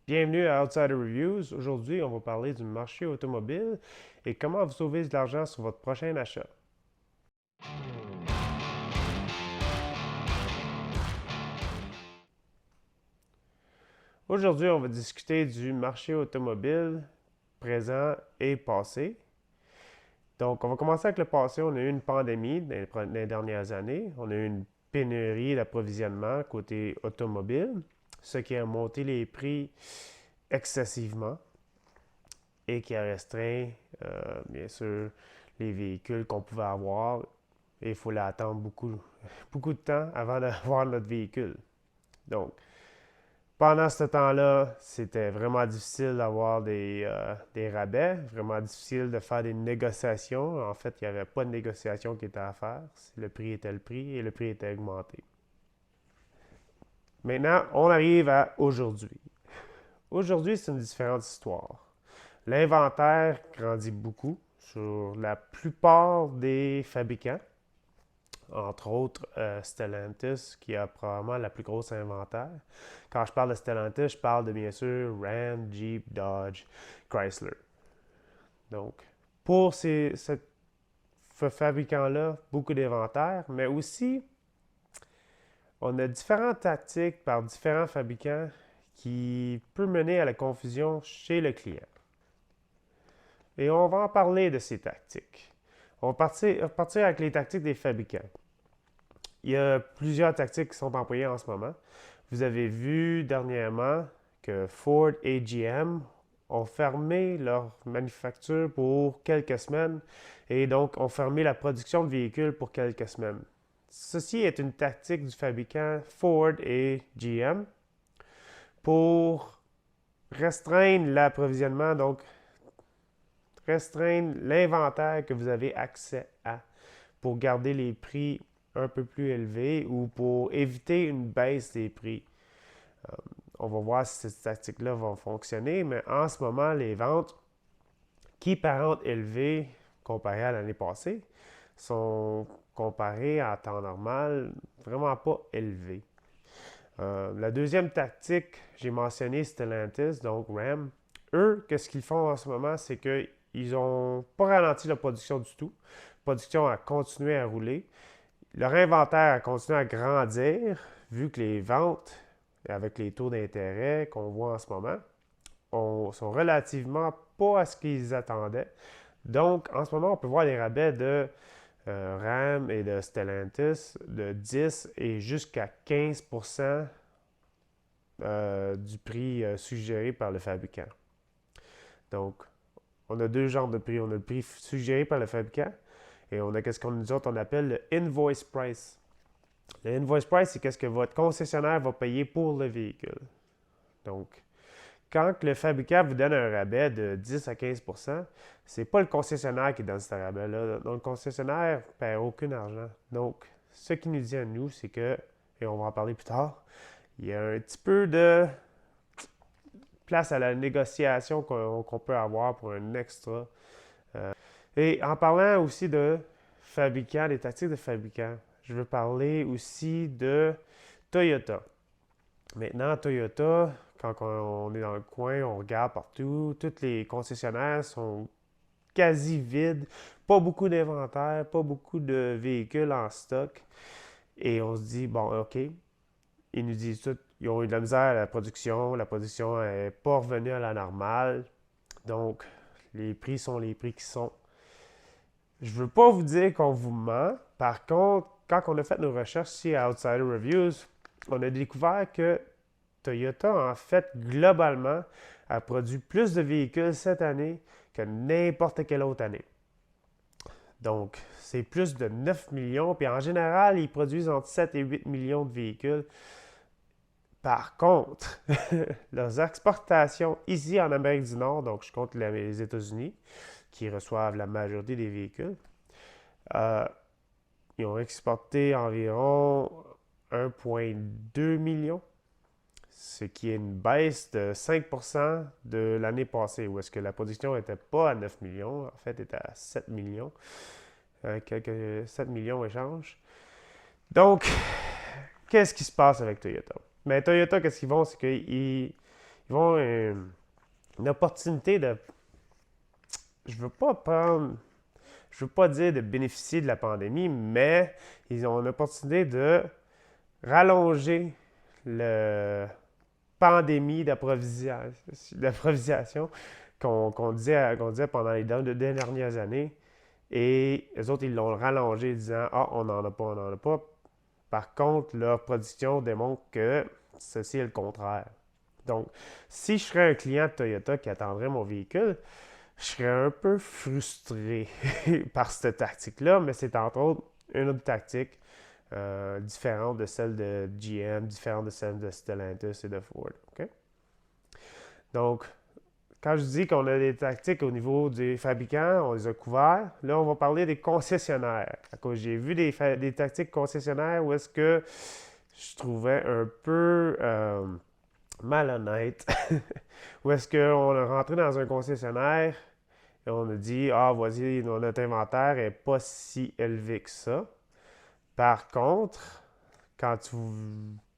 Bienvenue à Outsider Reviews. Aujourd'hui, on va parler du marché automobile et comment vous sauver de l'argent sur votre prochain achat. Aujourd'hui, on va discuter du marché automobile présent et passé. Donc, on va commencer avec le passé. On a eu une pandémie dans les dernières années. On a eu une pénurie d'approvisionnement côté automobile, ce qui a monté les prix excessivement et qui a restreint, bien sûr, les véhicules qu'on pouvait avoir. Et il faut l'attendre beaucoup de temps avant d'avoir notre véhicule. Donc, pendant ce temps-là, c'était vraiment difficile d'avoir des rabais, vraiment difficile de faire des négociations. En fait, il n'y avait pas de négociation qui était à faire. Le prix était le prix et le prix était augmenté. Maintenant, on arrive à aujourd'hui. Aujourd'hui, c'est une différente histoire. L'inventaire grandit beaucoup sur la plupart des fabricants, entre autres Stellantis, qui a probablement la plus grosse inventaire. Quand je parle de Stellantis, je parle de bien sûr Ram, Jeep, Dodge, Chrysler. Donc, pour ce fabricant-là, beaucoup d'inventaire, mais aussi, on a différentes tactiques par différents fabricants qui peuvent mener à la confusion chez le client. Et on va en parler de ces tactiques. On va partir avec les tactiques des fabricants. Il y a plusieurs tactiques qui sont employées en ce moment. Vous avez vu dernièrement que Ford et GM ont fermé leur manufacture pour quelques semaines et donc ont fermé la production de véhicules pour quelques semaines. Ceci est une tactique du fabricant Ford et GM pour restreindre l'approvisionnement, donc restreindre l'inventaire que vous avez accès à pour garder les prix un peu plus élevés ou pour éviter une baisse des prix. Euh, on va voir si cette tactique-là va fonctionner, mais en ce moment, les ventes qui paraissent élevées comparées à l'année passée sont comparées à temps normal vraiment pas élevées. La deuxième tactique, j'ai mentionné Stellantis, donc Ram. Eux, qu'est-ce qu'ils font en ce moment, c'est qu'ils n'ont pas ralenti la production du tout. La production a continué à rouler. Leur inventaire a continué à grandir, vu que les ventes, avec les taux d'intérêt qu'on voit en ce moment, sont relativement pas à ce qu'ils attendaient. Donc, en ce moment, on peut voir les rabais de RAM et de Stellantis de 10 et jusqu'à 15 du prix suggéré par le fabricant. Donc, on a deux genres de prix. On a le prix suggéré par le fabricant et on a ce qu'on nous autres on appelle le invoice price. Le invoice price, c'est qu'est-ce que votre concessionnaire va payer pour le véhicule. Donc, quand le fabricant vous donne un rabais de 10 à 15 c'est pas le concessionnaire qui donne ce rabais-là. Donc, le concessionnaire ne perd aucun argent. Donc, ce qu'il nous dit à nous, c'est que, et on va en parler plus tard, il y a un petit peu de place à la négociation qu'on peut avoir pour un extra. Et en parlant aussi de fabricants, des tactiques de fabricants, je veux parler aussi de Toyota. Maintenant, Toyota, quand on est dans le coin, on regarde partout, tous les concessionnaires sont quasi vides, pas beaucoup d'inventaire, pas beaucoup de véhicules en stock. Et on se dit, bon, OK, ils nous disent tout, ils ont eu de la misère à la production n'est pas revenue à la normale. Donc, les prix sont les prix qui sont. Je ne veux pas vous dire qu'on vous ment. Par contre, quand on a fait nos recherches ici à Outsider Reviews, on a découvert que Toyota, en fait, globalement, a produit plus de véhicules cette année que n'importe quelle autre année. Donc, c'est plus de 9 millions. Puis en général, ils produisent entre 7 et 8 millions de véhicules. Par contre, leurs exportations ici en Amérique du Nord, donc je compte les États-Unis, qui reçoivent la majorité des véhicules, euh, ils ont exporté environ 1,2 million, ce qui est une baisse de 5% de l'année passée, où est-ce que la production n'était pas à 9 millions, en fait, était à 7 millions, quelques 7 millions échanges. Donc, qu'est-ce qui se passe avec Toyota? Mais Toyota, qu'est-ce qu'ils vont? C'est qu'ils vont une opportunité de... Je veux pas prendre... Je veux pas dire de bénéficier de la pandémie, mais ils ont une opportunité de rallonger le pandémie d'approvisionnement qu'on disait pendant les deux dernières années. Et les autres, ils l'ont rallongé disant ah, on n'en a pas, on n'en a pas. Par contre, leur production démontre que ceci est le contraire. Donc, si je serais un client de Toyota qui attendrait mon véhicule, je serais un peu frustré par cette tactique-là, mais c'est entre autres une autre tactique différente de celle de GM, différente de celle de Stellantis et de Ford. Okay? Donc, quand je dis qu'on a des tactiques au niveau des fabricants, on les a couverts. Là, on va parler des concessionnaires. J'ai vu des tactiques concessionnaires où est-ce que je trouvais un peu malhonnête. Où est-ce qu'on est rentré dans un concessionnaire et on a dit ah, voici, notre inventaire n'est pas si élevé que ça. Par contre, quand tu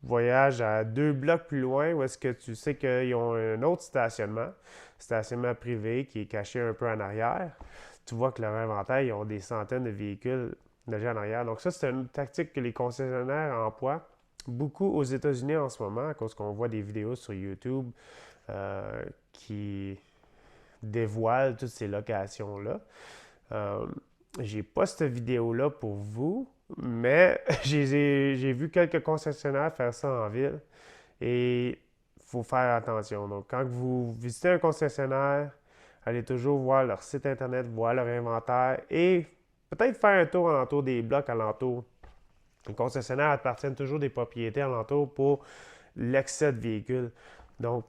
voyages à 2 blocs plus loin, où est-ce que tu sais qu'ils ont un autre stationnement privé qui est caché un peu en arrière, tu vois que leur inventaire, ils ont des centaines de véhicules déjà en arrière. Donc ça, c'est une tactique que les concessionnaires emploient beaucoup aux États-Unis en ce moment, à cause qu'on voit des vidéos sur YouTube qui dévoilent toutes ces locations-là. J'ai pas cette vidéo-là pour vous, mais j'ai vu quelques concessionnaires faire ça en ville et il faut faire attention. Donc, quand vous visitez un concessionnaire, allez toujours voir leur site internet, voir leur inventaire et peut-être faire un tour alentour des blocs alentour. Les concessionnaires appartiennent toujours des propriétés alentour pour l'excès de véhicules. Donc,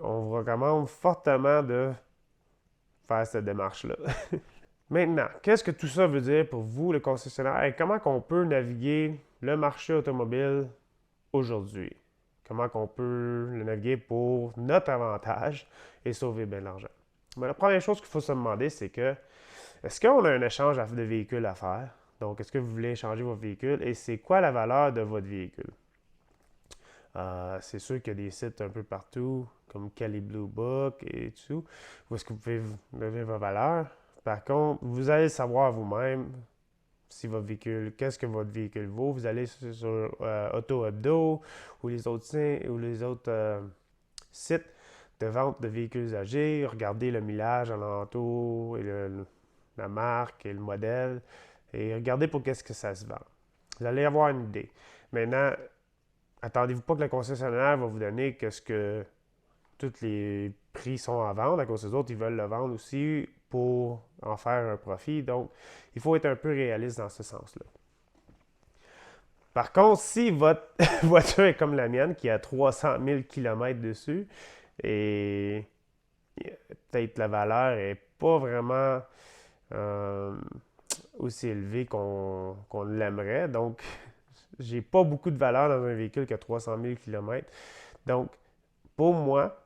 on vous recommande fortement de faire cette démarche-là. Maintenant, qu'est-ce que tout ça veut dire pour vous, le concessionnaire, et comment on peut naviguer le marché automobile aujourd'hui? Comment on peut le naviguer pour notre avantage et sauver bien de l'argent? Mais la première chose qu'il faut se demander, c'est que est-ce qu'on a un échange de véhicules à faire? Donc, est-ce que vous voulez échanger votre véhicule et c'est quoi la valeur de votre véhicule? C'est sûr qu'il y a des sites un peu partout, comme Kelley Blue Book et tout, où est-ce que vous pouvez donner vos valeurs. Par contre, vous allez savoir vous-même si votre véhicule, qu'est-ce que votre véhicule vaut. Vous allez sur Auto Hebdo ou les autres sites de vente de véhicules usagés, regardez le millage alentour et la marque et le modèle et regardez pour qu'est-ce que ça se vend. Vous allez avoir une idée. Maintenant, attendez-vous pas que le concessionnaire va vous donner qu'est-ce que tous les prix sont à vendre, à cause des autres, ils veulent le vendre aussi pour en faire un profit. Donc, il faut être un peu réaliste dans ce sens-là. Par contre, si votre voiture est comme la mienne, qui a 300 000 km dessus, et peut-être la valeur n'est pas vraiment aussi élevée qu'on l'aimerait, donc j'ai pas beaucoup de valeur dans un véhicule qui a 300 000 km. Donc, pour moi,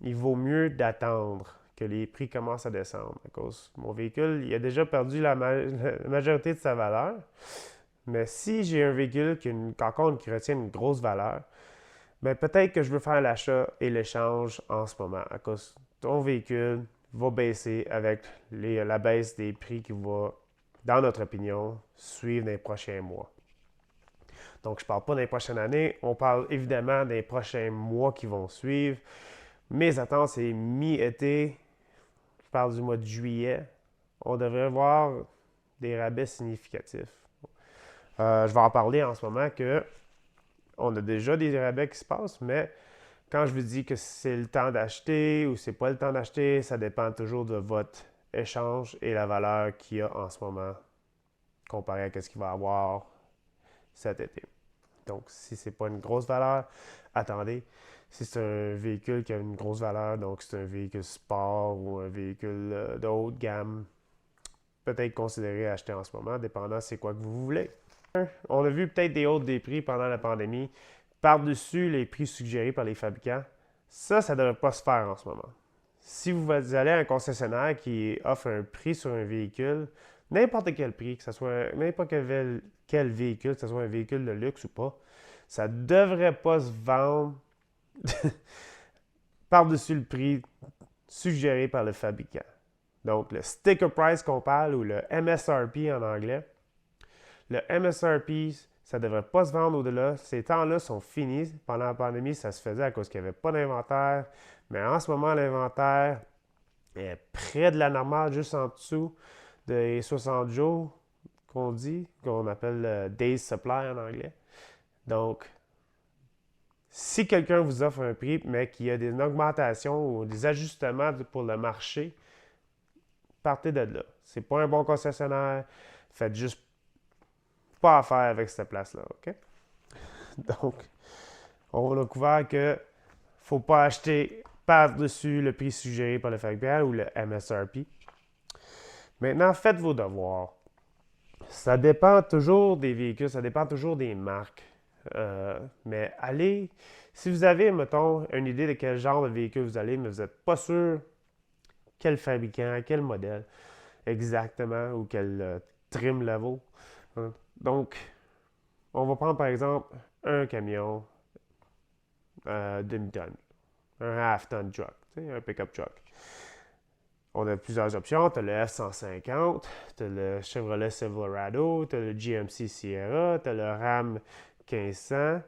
il vaut mieux d'attendre que les prix commencent à descendre. À cause mon véhicule, il a déjà perdu la majorité de sa valeur. Mais si j'ai un véhicule qui retient une grosse valeur, bien, peut-être que je veux faire l'achat et l'échange en ce moment. À cause ton véhicule va baisser avec la baisse des prix qui va, dans notre opinion, suivre dans les prochains mois. Donc, je ne parle pas des prochaines années, on parle évidemment des prochains mois qui vont suivre. Mes attentes, c'est mi-été, je parle du mois de juillet. On devrait voir des rabais significatifs. Je vais en parler en ce moment que on a déjà des rabais qui se passent, mais quand je vous dis que c'est le temps d'acheter ou c'est pas le temps d'acheter, ça dépend toujours de votre échange et la valeur qu'il y a en ce moment comparé à ce qu'il va y avoir cet été. Donc, si c'est pas une grosse valeur, attendez. Si c'est un véhicule qui a une grosse valeur, donc c'est un véhicule sport ou un véhicule de haute gamme, peut-être considérer acheter en ce moment, dépendant c'est quoi que vous voulez. On a vu peut-être des hausses des prix pendant la pandémie, par-dessus les prix suggérés par les fabricants. Ça ne devrait pas se faire en ce moment. Si vous allez à un concessionnaire qui offre un prix sur un véhicule, n'importe quel prix, que ce soit n'importe quel véhicule, que ce soit un véhicule de luxe ou pas, ça ne devrait pas se vendre par-dessus le prix suggéré par le fabricant. Donc, le sticker price qu'on parle, ou le MSRP en anglais. Le MSRP, ça ne devrait pas se vendre au-delà. Ces temps-là sont finis. Pendant la pandémie, ça se faisait à cause qu'il n'y avait pas d'inventaire. Mais en ce moment, l'inventaire est près de la normale, juste en dessous des 60 jours qu'on dit, qu'on appelle Days Supply en anglais. Donc, si quelqu'un vous offre un prix, mais qu'il y a une augmentation ou des ajustements pour le marché, partez de là. C'est pas un bon concessionnaire. Faites juste pas affaire avec cette place-là, OK? Donc, on a couvert que ne faut pas acheter par-dessus le prix suggéré par le fabricant ou le MSRP. Maintenant, faites vos devoirs. Ça dépend toujours des véhicules, ça dépend toujours des marques. Mais allez, si vous avez, mettons, une idée de quel genre de véhicule vous allez, mais vous n'êtes pas sûr quel fabricant, quel modèle exactement ou quel trim level. Donc, on va prendre par exemple un camion demi-tonne, un half-ton truck, un pick-up truck. On a plusieurs options. Tu as le F-150, tu as le Chevrolet Silverado, tu as le GMC Sierra, tu as le Ram 1500,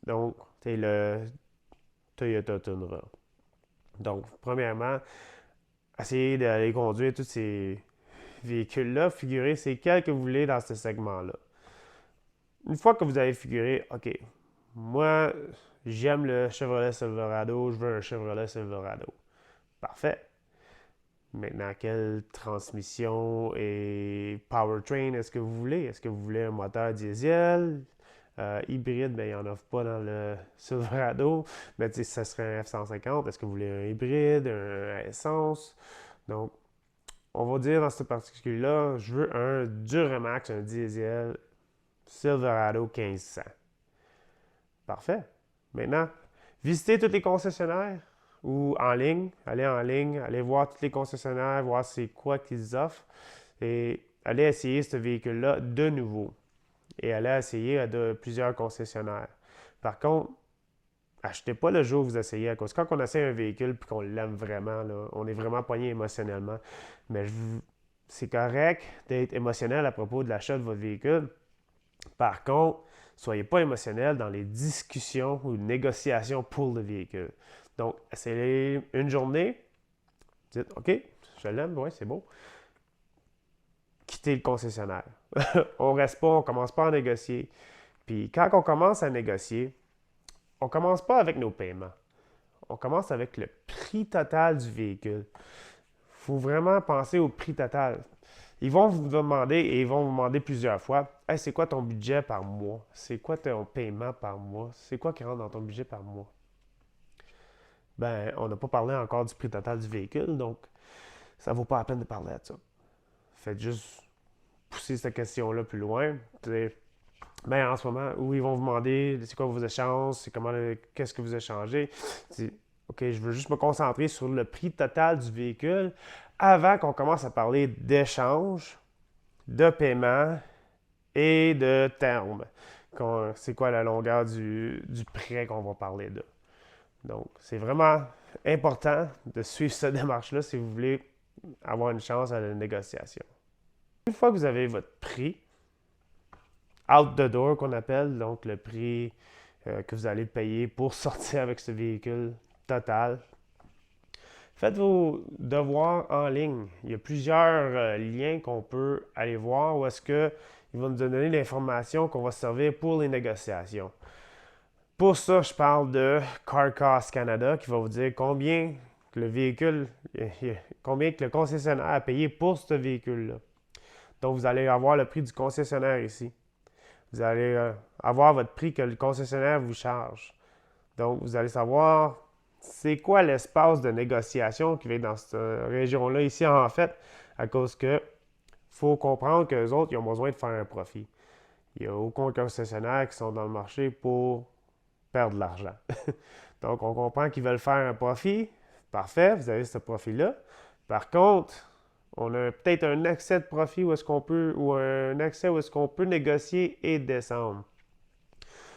donc tu as le Toyota Tundra. Donc, premièrement, essayez d'aller conduire tous ces véhicules-là, figurez c'est quel que vous voulez dans ce segment-là. Une fois que vous avez figuré, OK, moi, j'aime le Chevrolet Silverado, je veux un Chevrolet Silverado. Parfait. Maintenant, quelle transmission et powertrain est-ce que vous voulez? Est-ce que vous voulez un moteur diesel? Hybride, bien, il n'y en offre pas dans le Silverado. Mais ça serait un F-150. Est-ce que vous voulez un hybride, un essence? Donc, on va dire dans ce particulier-là, je veux un Duramax, un diesel Silverado 1500. Parfait. Maintenant, visitez tous les concessionnaires ou en ligne, allez voir tous les concessionnaires, voir c'est quoi qu'ils offrent et allez essayer ce véhicule-là de nouveau et allez essayer de plusieurs concessionnaires. Par contre, achetez pas le jour où vous essayez à cause. Quand on essaie un véhicule et qu'on l'aime vraiment, là, on est vraiment poigné émotionnellement. Mais c'est correct d'être émotionnel à propos de l'achat de votre véhicule. Par contre, soyez pas émotionnel dans les discussions ou négociations pour le véhicule. Donc, essayez une journée, dites OK, je l'aime, oui, c'est beau. Quittez le concessionnaire. On ne reste pas, on ne commence pas à négocier. Puis quand on commence à négocier, on ne commence pas avec nos paiements. On commence avec le prix total du véhicule. Il faut vraiment penser au prix total. Ils vont vous demander, et ils vont vous demander plusieurs fois, hey, c'est quoi ton budget par mois? C'est quoi ton paiement par mois? C'est quoi qui rentre dans ton budget par mois? Ben, on n'a pas parlé encore du prix total du véhicule, donc ça ne vaut pas la peine de parler de ça. Faites juste pousser cette question-là plus loin. Ben, en ce moment, où ils vont vous demander c'est quoi vos échanges, qu'est-ce que vous échangez. OK, je veux juste me concentrer sur le prix total du véhicule avant qu'on commence à parler d'échange, de paiement et de terme. C'est quoi la longueur du prêt qu'on va parler de. Donc, c'est vraiment important de suivre cette démarche-là si vous voulez avoir une chance à la négociation. Une fois que vous avez votre prix, out the door qu'on appelle, donc le prix que vous allez payer pour sortir avec ce véhicule total, faites vos devoirs en ligne. Il y a plusieurs liens qu'on peut aller voir où est-ce qu'ils vont nous donner l'information qu'on va servir pour les négociations. Pour ça, je parle de Car Cost Canada qui va vous dire combien que le véhicule, combien que le concessionnaire a payé pour ce véhicule-là. Donc, vous allez avoir le prix du concessionnaire ici. Vous allez avoir votre prix que le concessionnaire vous charge. Donc, vous allez savoir c'est quoi l'espace de négociation qui va être dans cette région-là ici, en fait, à cause que faut comprendre qu'eux autres, ils ont besoin de faire un profit. Il n'y a aucun concessionnaire qui sont dans le marché pour perdre de l'argent. Donc, on comprend qu'ils veulent faire un profit. Parfait, vous avez ce profit-là. Par contre, on a peut-être un excès de profit ou un excès où est-ce qu'on peut négocier et descendre.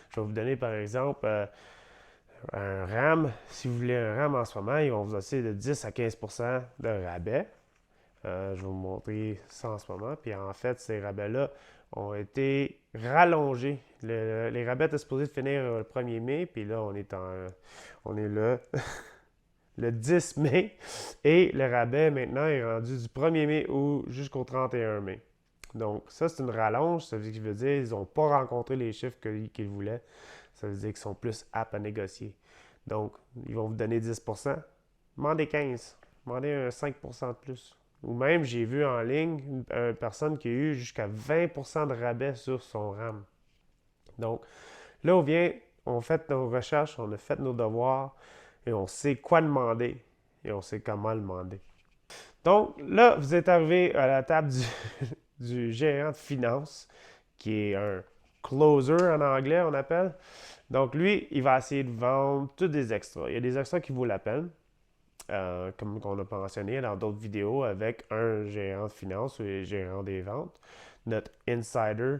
Je vais vous donner par exemple un RAM, si vous voulez un RAM en ce moment, ils vont vous offrir de 10 à 15% de rabais. Je vais vous montrer ça en ce moment. Puis en fait, ces rabais-là ont été rallongés. Les rabais étaient supposés finir le 1er mai, puis là, on est le 10 mai. Et le rabais maintenant est rendu du 1er mai ou jusqu'au 31 mai. Donc, ça, c'est une rallonge. Ça veut dire qu'ils n'ont pas rencontré les chiffres qu'ils voulaient. Ça veut dire qu'ils sont plus aptes à négocier. Donc, ils vont vous donner 10%. Demandez 15. Demandez un 5% de plus. Ou même, j'ai vu en ligne une personne qui a eu jusqu'à 20% de rabais sur son RAM. Donc, là, on fait nos recherches, on a fait nos devoirs et on sait quoi demander et on sait comment demander. Donc, là, vous êtes arrivé à la table du gérant de finances, qui est un closer en anglais, on appelle. Donc, lui, il va essayer de vendre tous des extras. Il y a des extras qui vaut la peine, comme on a mentionné dans d'autres vidéos, avec un gérant de finances ou un gérant des ventes. Notre insider,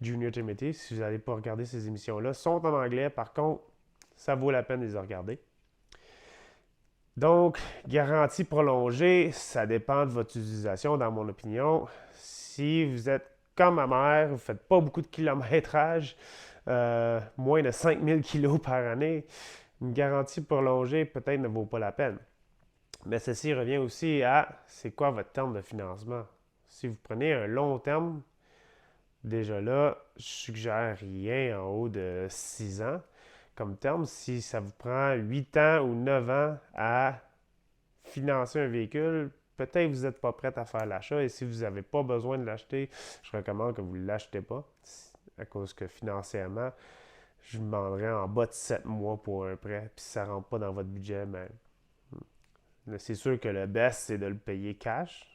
Junior Timothy, si vous n'allez pas regarder ces émissions-là, sont en anglais. Par contre, ça vaut la peine de les regarder. Donc, garantie prolongée, ça dépend de votre utilisation, dans mon opinion. Si vous êtes comme ma mère, vous ne faites pas beaucoup de kilométrage, moins de 5000 kilos par année, une garantie prolongée peut-être ne vaut pas la peine. Mais ceci revient aussi à c'est quoi votre terme de financement. Si vous prenez un long terme, déjà là, je suggère rien en haut de 6 ans comme terme. Si ça vous prend 8 ans ou 9 ans à financer un véhicule, peut-être que vous n'êtes pas prêt à faire l'achat et si vous n'avez pas besoin de l'acheter, je recommande que vous ne l'achetez pas à cause que financièrement, je demanderais en bas de 7 mois pour un prêt. Puis si ça ne rentre pas dans votre budget, c'est sûr que le best, c'est de le payer cash.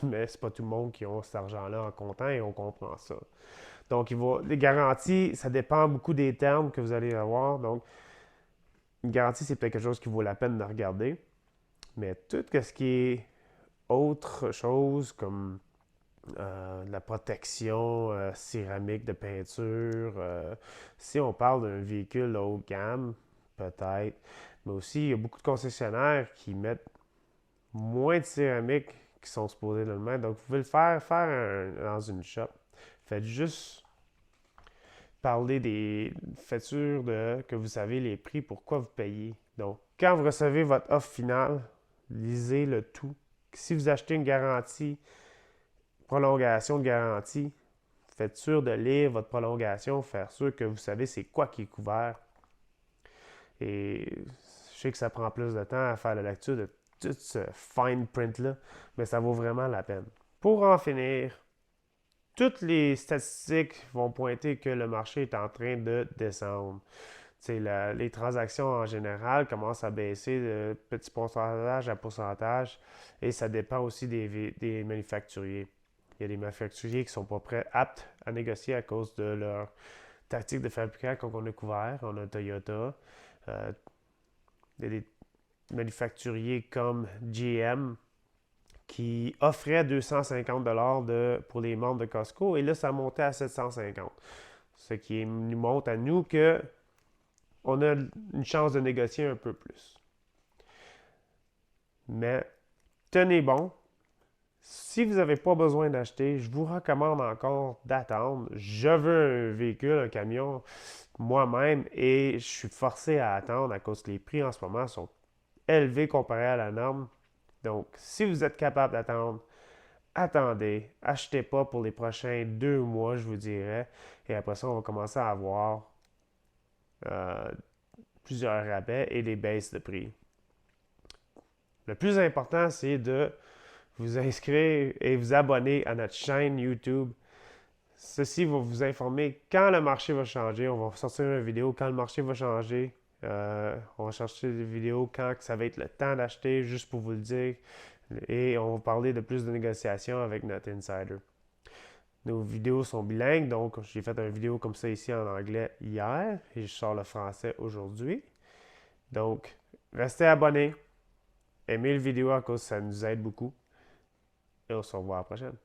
Mais c'est pas tout le monde qui a cet argent-là en comptant et on comprend ça. Donc, les garanties, ça dépend beaucoup des termes que vous allez avoir. Donc, une garantie, c'est peut-être quelque chose qui vaut la peine de regarder. Mais tout ce qui est autre chose comme la protection céramique de peinture, si on parle d'un véhicule haut de gamme, peut-être. Mais aussi, il y a beaucoup de concessionnaires qui mettent moins de céramique qui sont supposés de le mettre. Donc, vous pouvez le faire dans une shop. Faites juste parler des factures que vous savez les prix, pourquoi vous payez. Donc, quand vous recevez votre offre finale, lisez le tout. Si vous achetez une garantie, prolongation de garantie, faites sûr de lire votre prolongation, faire sûr que vous savez c'est quoi qui est couvert. Et je sais que ça prend plus de temps à faire la lecture de tout ce fine print-là, mais ça vaut vraiment la peine. Pour en finir, toutes les statistiques vont pointer que le marché est en train de descendre. Les transactions en général commencent à baisser de petit pourcentage à pourcentage et ça dépend aussi des manufacturiers. Il y a des manufacturiers qui ne sont pas aptes à négocier à cause de leur tactique de fabricant comme on a couvert. On a Toyota. Il y a des manufacturiers comme GM qui offrait 250 pour les membres de Costco et là, ça montait à 750. Ce qui nous montre à nous que on a une chance de négocier un peu plus. Mais tenez bon. Si vous n'avez pas besoin d'acheter, je vous recommande encore d'attendre. Je veux un véhicule, un camion, moi-même, et je suis forcé à attendre à cause que les prix en ce moment sont élevés comparé à la norme. Donc, si vous êtes capable d'attendre, attendez. Achetez pas pour les prochains 2 mois, je vous dirais. Et après ça, on va commencer à avoir euh, plusieurs rabais et des baisses de prix. Le plus important, c'est de vous inscrire et vous abonner à notre chaîne YouTube. Ceci va vous informer quand le marché va changer. On va sortir une vidéo quand le marché va changer. On va chercher des vidéos quand ça va être le temps d'acheter, juste pour vous le dire. Et on va parler de plus de négociations avec notre insider. Nos vidéos sont bilingues, donc j'ai fait une vidéo comme ça ici en anglais hier et je sors le français aujourd'hui. Donc, restez abonnés, aimez la vidéo à cause que ça nous aide beaucoup et on se revoit à la prochaine.